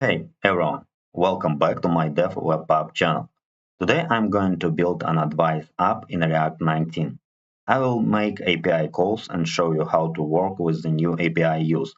Hey everyone, welcome back to my Dev Web App channel. Today I'm going to build an advice app in React 19. I will make API calls and show you how to work with the new API use.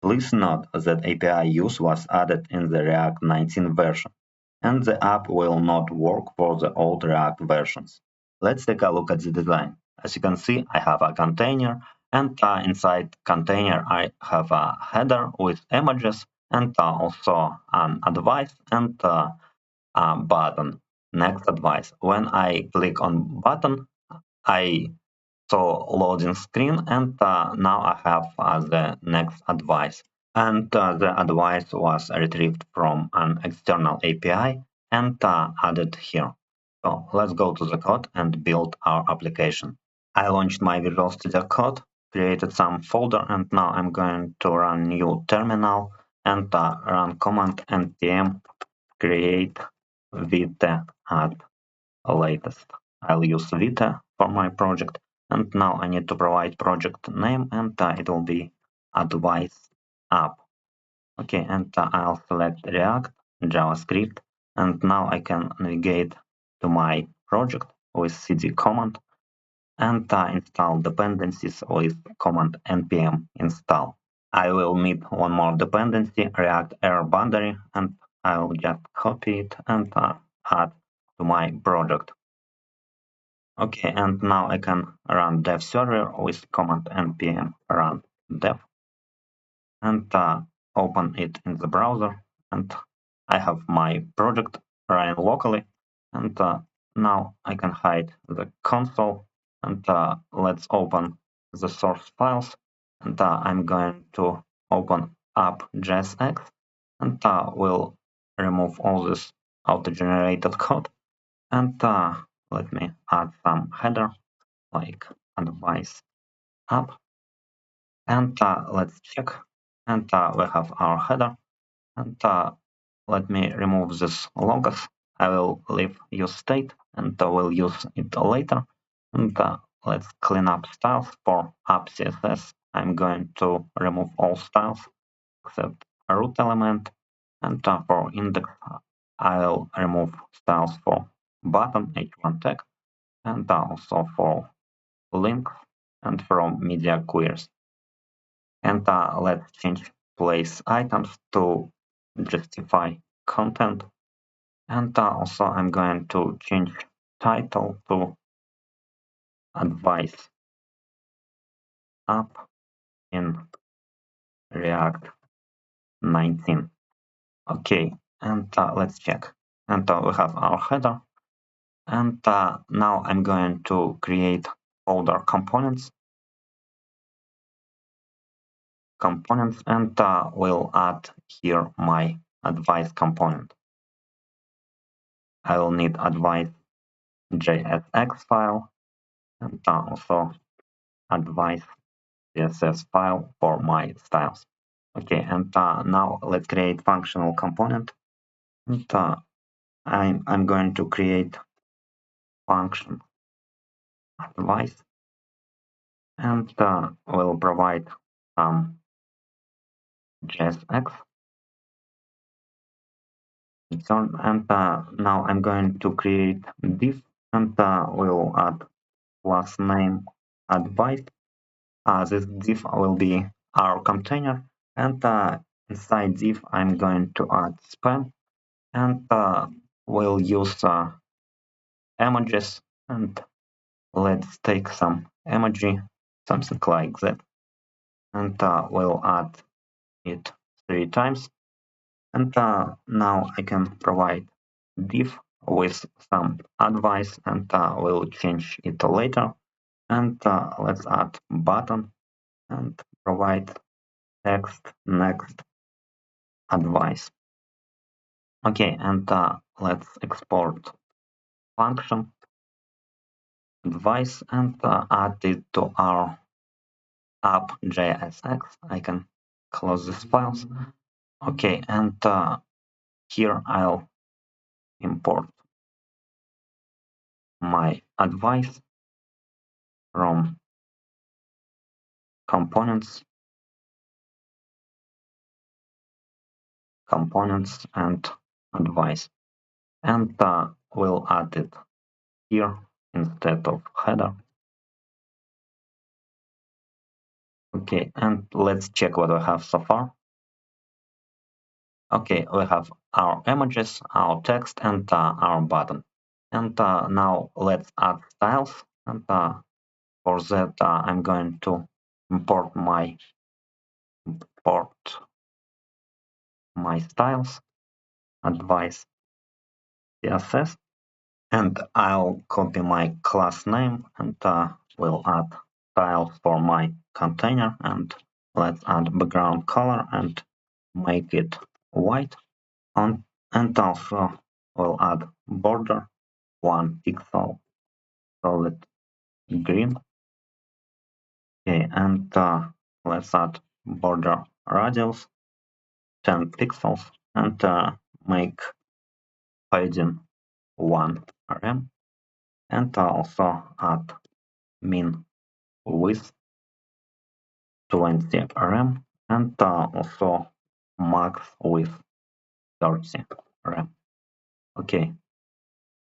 Please note that API use was added in the React 19 version, and the app will not work for the old React versions. Let's take a look at the design. As you can see, I have a container, and inside container I have a header with images and also an advice and a button. Next advice. When I click on button, I saw loading screen, and now I have the next advice. And the advice was retrieved from an external API and added here. So let's go to the code and build our application. I launched my Visual Studio Code, created some folder, and now I'm going to run new terminal and run command npm create vite at latest. I'll use vite for my project, and now I need to provide project name, and it will be advice app. Okay, and I'll select React, JavaScript, and now I can navigate to my project with cd command and install dependencies with command npm install. I will need one more dependency, React error boundary, and I will just copy it and add to my project. Okay, and now I can run dev server with command npm run dev and open it in the browser. And I have my project running locally, and now I can hide the console, and let's open the source files, and I'm going to open app.jsx, and we'll remove all this auto-generated code, and let me add some header like advice app, and let's check, and we have our header, and let me remove this logos. I will leave use state, and I will use it later. And let's clean up styles for app CSS. I'm going to remove all styles except a root element, and for index I'll remove styles for button h1 tag, and also for links and from media queries. And let's change place items to justify content. And also I'm going to change title to advice app in React 19. Okay, and let's check. And we have our header. And now I'm going to create folder components. And we'll add here my advice component. I will need advice JSX file and also advice CSS file for my styles. Okay, and now let's create functional component. And I'm going to create function advice, and we'll provide some JSX return. And now I'm going to create div, and we'll add class name advice. This div will be our container, and inside div I'm going to add span, and we'll use images, and let's take some emoji, something like that, and we'll add it 3 times. And now I can provide div with some advice, and we'll change it later. And let's add button and provide text next advice. Okay, and let's export function advice and add it to our app.jsx. I can close these files. Okay, and here I'll import my advice from components, components and advice, and we'll add it here instead of header. Okay, and let's check what we have so far. Okay, we have our images, our text, and our button. And now let's add styles. And for that, I'm going to import my styles, advice CSS, and I'll copy my class name and we'll add styles for my container, and let's add background color and make it white. And also we'll add border 1 pixel solid green. Okay, and let's add border radius 10 pixels and make padding 1 rem, and also add min width 20 rem, and also max width 30 rem. Okay,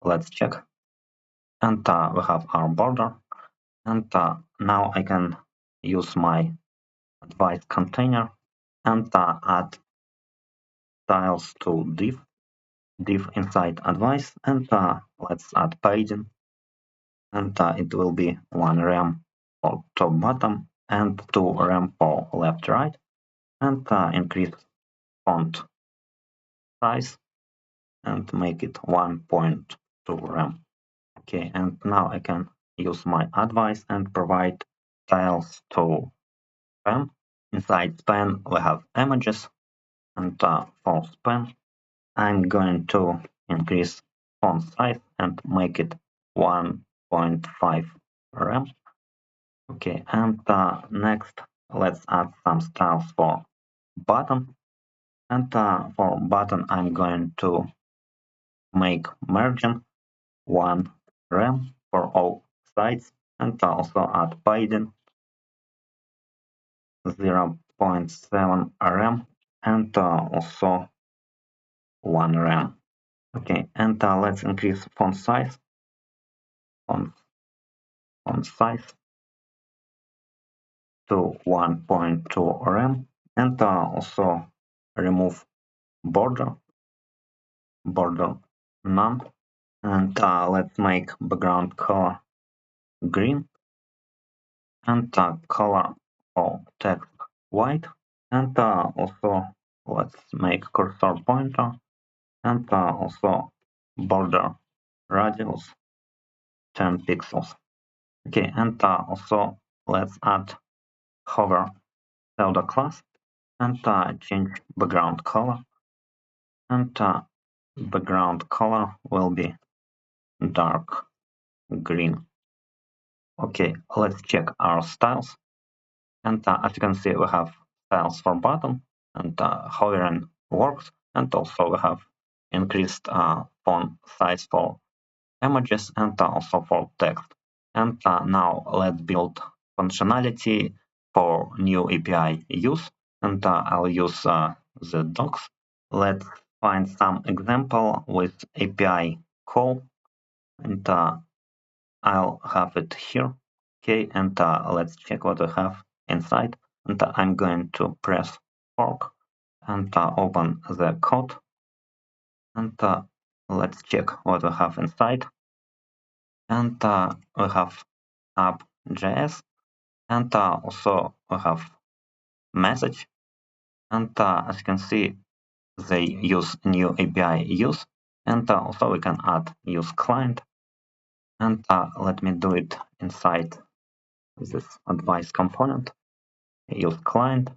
let's check. And we have our border, and now I can use my advice container and add styles to div inside advice, and let's add padding, and it will be 1 rem for top bottom and 2 rem for left right, and increase font size and make it 1.2 rem. Okay, and now I can use my advice and provide styles to span. Inside span we have images, and for span I'm going to increase font size and make it 1.5 rem. Okay, and next let's add some styles for button, and for button I'm going to make margin 1 rem for all sides, and also add padding 0.7 rem, and also 1 rem. Okay, and let's increase font size to 1.2 rem, and also remove border none, and let's make background color green, and color for text white, and also let's make cursor pointer, and also border radius 10 pixels. Okay, and also let's add hover pseudo class and change background color, and background color will be dark green. Okay, let's check our styles, and as you can see we have styles for button, and hovering works, and also we have increased font size for images and also for text. And now let's build functionality for new API use, and I'll use the docs. Let's find some example with API call, and I'll have it here. Okay, and let's check what we have inside, and I'm going to press fork and open the code, and let's check what we have inside. And we have app.js, and also we have message, and as you can see they use new API use, and also we can add use client, and let me do it inside this advice component, use client,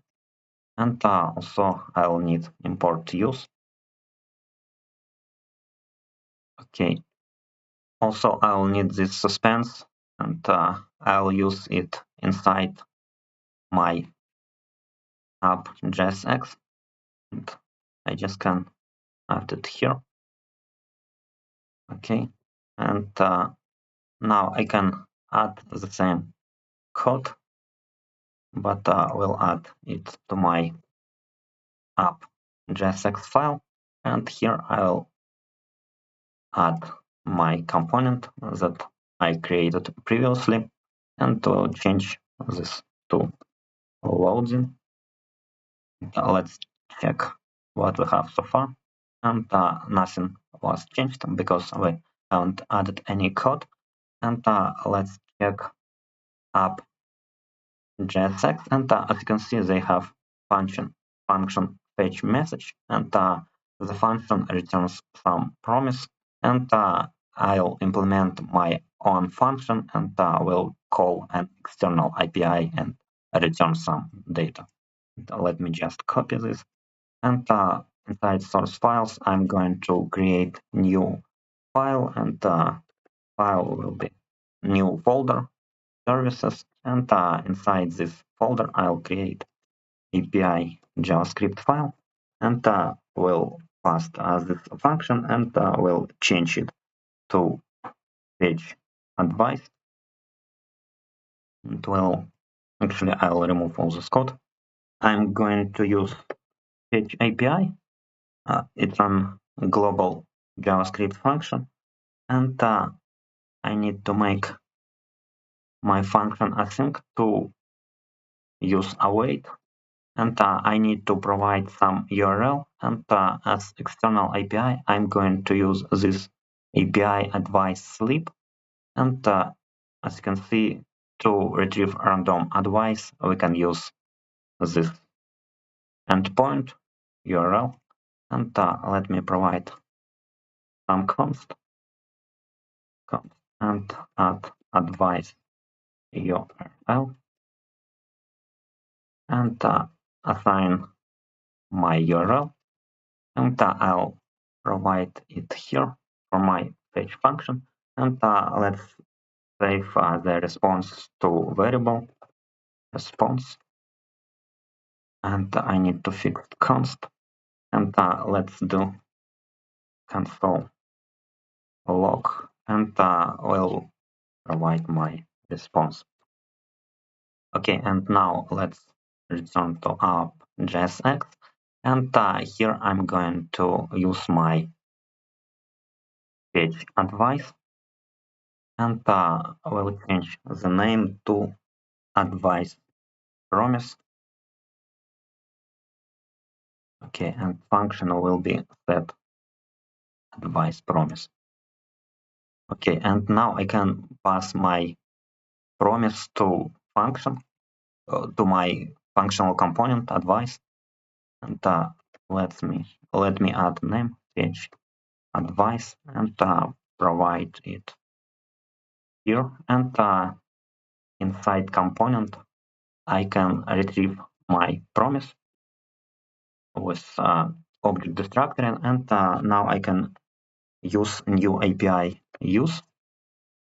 and also I'll need import use. Okay, also I'll need this suspense, and I'll use it inside my app.jsx, and I just can add it here. Okay, and now I can add the same code, but we'll add it to my app JSX file, and here I'll add my component that I created previously, and to change this to loading. Let's check what we have so far, and nothing was changed because we haven't added any code. And let's check up JSX, and as you can see, they have function fetch message, and the function returns some promise, and I'll implement my own function, and will call an external API and return some data. Let me just copy this, and inside source files, I'm going to create new file, and file will be new folder services, and inside this folder I'll create API JavaScript file, and will pass this function, and will change it to fetch advice. It will actually I'll remove all this code. I'm going to use fetch API. It's a global JavaScript function, and I need to make my function async to use await, and I need to provide some URL, and as external API, I'm going to use this API advice sleep, and as you can see, to retrieve random advice, we can use this endpoint URL, and let me provide some const and add advice URL, and assign my URL, and I'll provide it here for my fetch function, and let's save the response to variable response, and I need to fix const, and let's do console log, and we'll provide my response. Okay, and now let's return to our JSX, and here I'm going to use my fetch advice, and we'll change the name to advice promise. Okay, and function will be set advice promise. Okay, and now I can pass my promise to function, to my functional component advice, and let me add name fetch advice, and provide it here, and inside component I can retrieve my promise with object destructor, and now I can use new API use,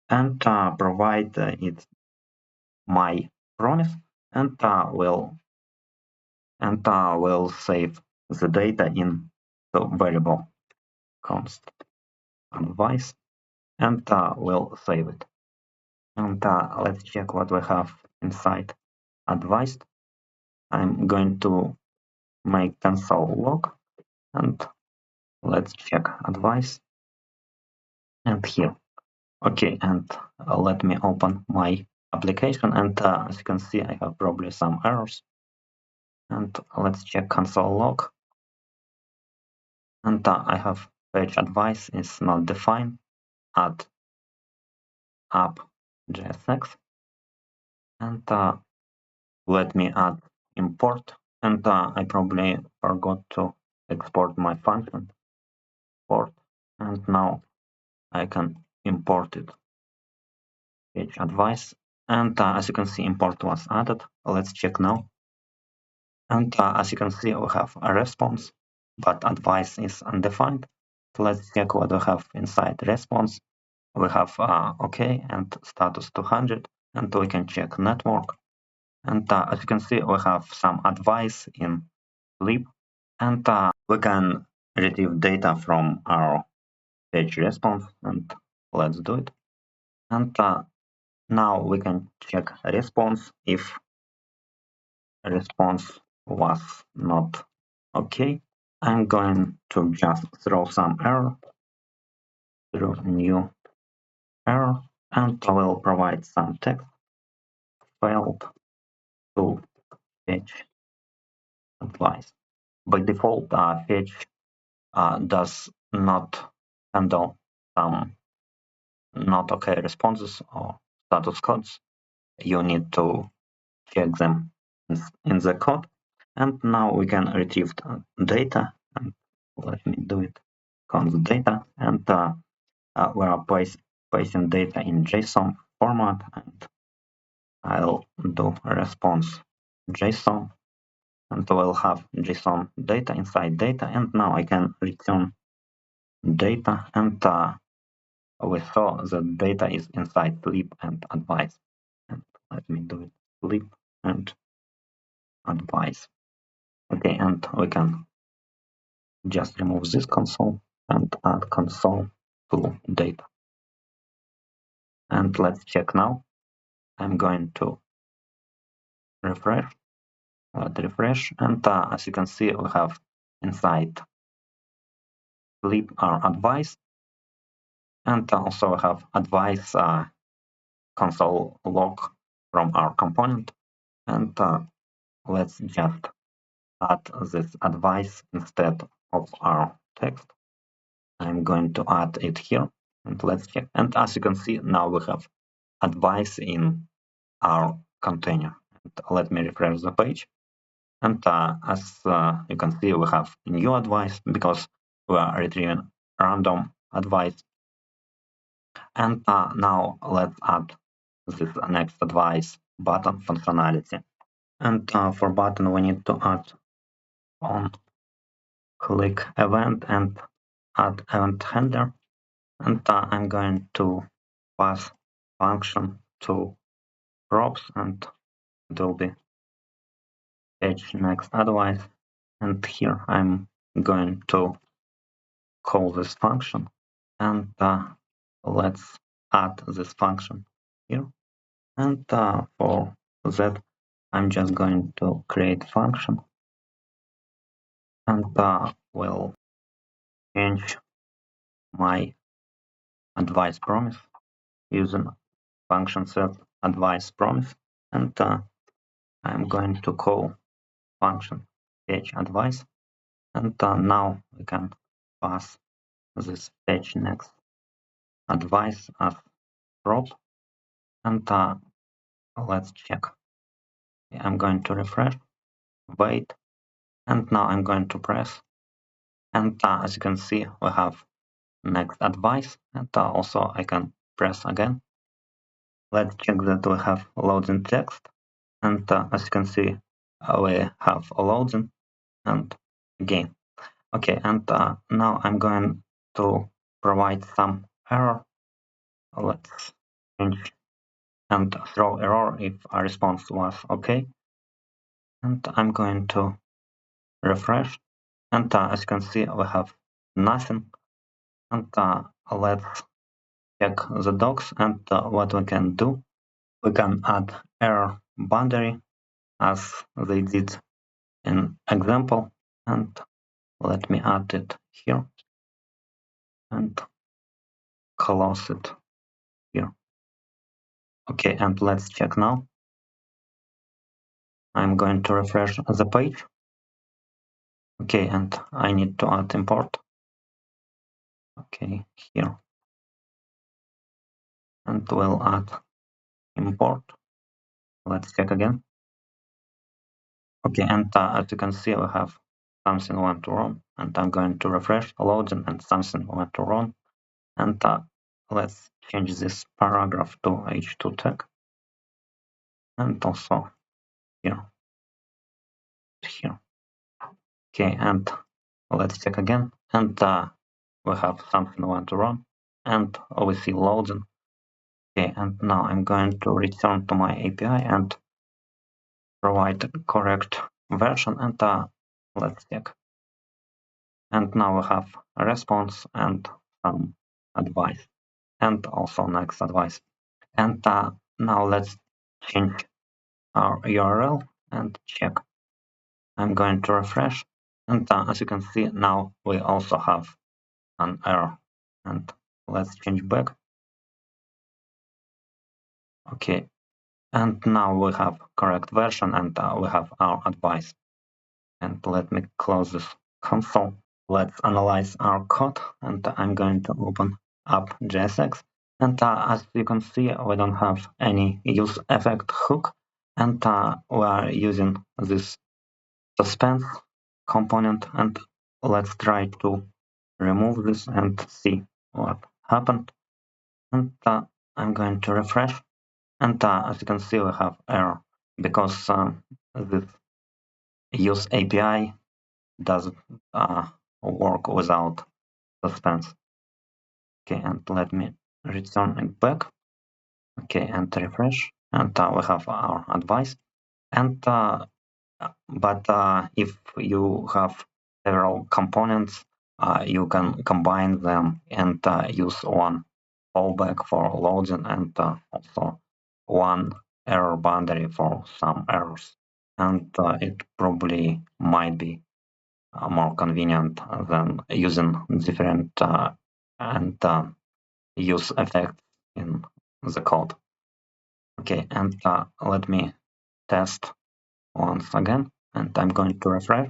and provide it my promise, and will save the data in the variable const advice, and will save it. And let's check what we have inside advised. I'm going to make console log, and let's check advice, and here. Okay, and let me open my application, and as you can see, I have probably some errors, and let's check console log, and I have page advice is not defined, add app JSX, and let me add import, and I probably forgot to export my function import, and now I can import it page advice, and as you can see, import was added. Let's check now, and as you can see, we have a response, but advice is undefined. So let's check what we have inside response. We have OK and status 200, and we can check network, and as you can see, we have some advice in sleep, and we can retrieve data from our page response, and let's do it. And now we can check response if response was not okay. I'm going to just throw some error, through new error, and I will provide some text, failed to fetch advice. By default, fetch does not handle some not okay responses or status codes. You need to check them in the code. And now we can retrieve data. And let me do it. Const data, and we are placing data in JSON format, and I'll do a response JSON, and we'll have JSON data inside data. And now I can return data, and we saw that data is inside sleep and advice. And let me do it, sleep and advice. Okay, and we can just remove this console and add console to data. And let's check now. I'm going to refresh, and as you can see, we have inside sleep our advice, and also we have advice console log from our component. And let's just add this advice instead of our text. I'm going to add it here, and let's check. And as you can see, now we have advice in our container. And let me refresh the page. And as you can see, we have new advice because we are retrieving random advice. And now let's add this next advice button functionality. And for button, we need to add on click event and add event handler. And I'm going to pass function to props, and it will be fetch next advice. And here I'm going to call this function, and let's add this function here. And for that, I'm just going to create function, and will change my advice promise using function set advice promise, and I'm going to call function fetch advice, and now we can pass this fetch next advice as prop, and let's check. I'm going to refresh, wait, and now I'm going to press, and as you can see, we have next advice, and also I can press again. Let's check that we have loading text, and as you can see, we have loading, and again. Okay, and now I'm going to provide some error. Let's change and throw error if our response was okay. And I'm going to refresh, and as you can see, we have nothing. And let's check the docs, and what we can do. We can add error boundary as they did in example, and let me add it here and close it here. Okay, and let's check now. I'm going to refresh the page. Okay, and I need to add import. Okay, here. And we'll add import. Let's check again. Okay, and as you can see, we have something we want to run, and I'm going to refresh loading and something we want to run. And let's change this paragraph to h2 tag, and also here. Okay, and let's check again, and we have something we want to run, and we see loading. Okay, and now I'm going to return to my API and provide the correct version, and let's check. And now we have a response and some advice, and also next advice. And now let's change our URL and check. I'm going to refresh, And as you can see, now we also have an error. And let's change back. Okay, and now we have correct version, and we have our advice. And let me close this console. Let's analyze our code, and I'm going to open up JSX. And as you can see, we don't have any use effect hook, and we are using this suspense component. And let's try to remove this and see what happened. And I'm going to refresh, and as you can see, we have error because this use API doesn't work without suspense. Okay, and let me return it back. Okay, and refresh, and we have our advice. And but if you have several components, you can combine them and use one fallback for loading and also one error boundary for some errors. And it probably might be more convenient than using different and use effects in the code. Okay, and let me test once again, and I'm going to refresh.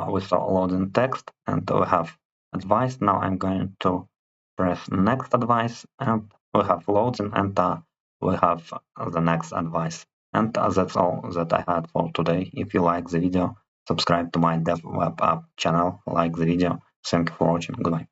We saw loading text, and we have advice. Now I'm going to press next advice, and we have loading, and we have the next advice. And that's all that I had for today. If you like the video, subscribe to my Dev Web App channel, like the video. Thank you for watching. Goodbye.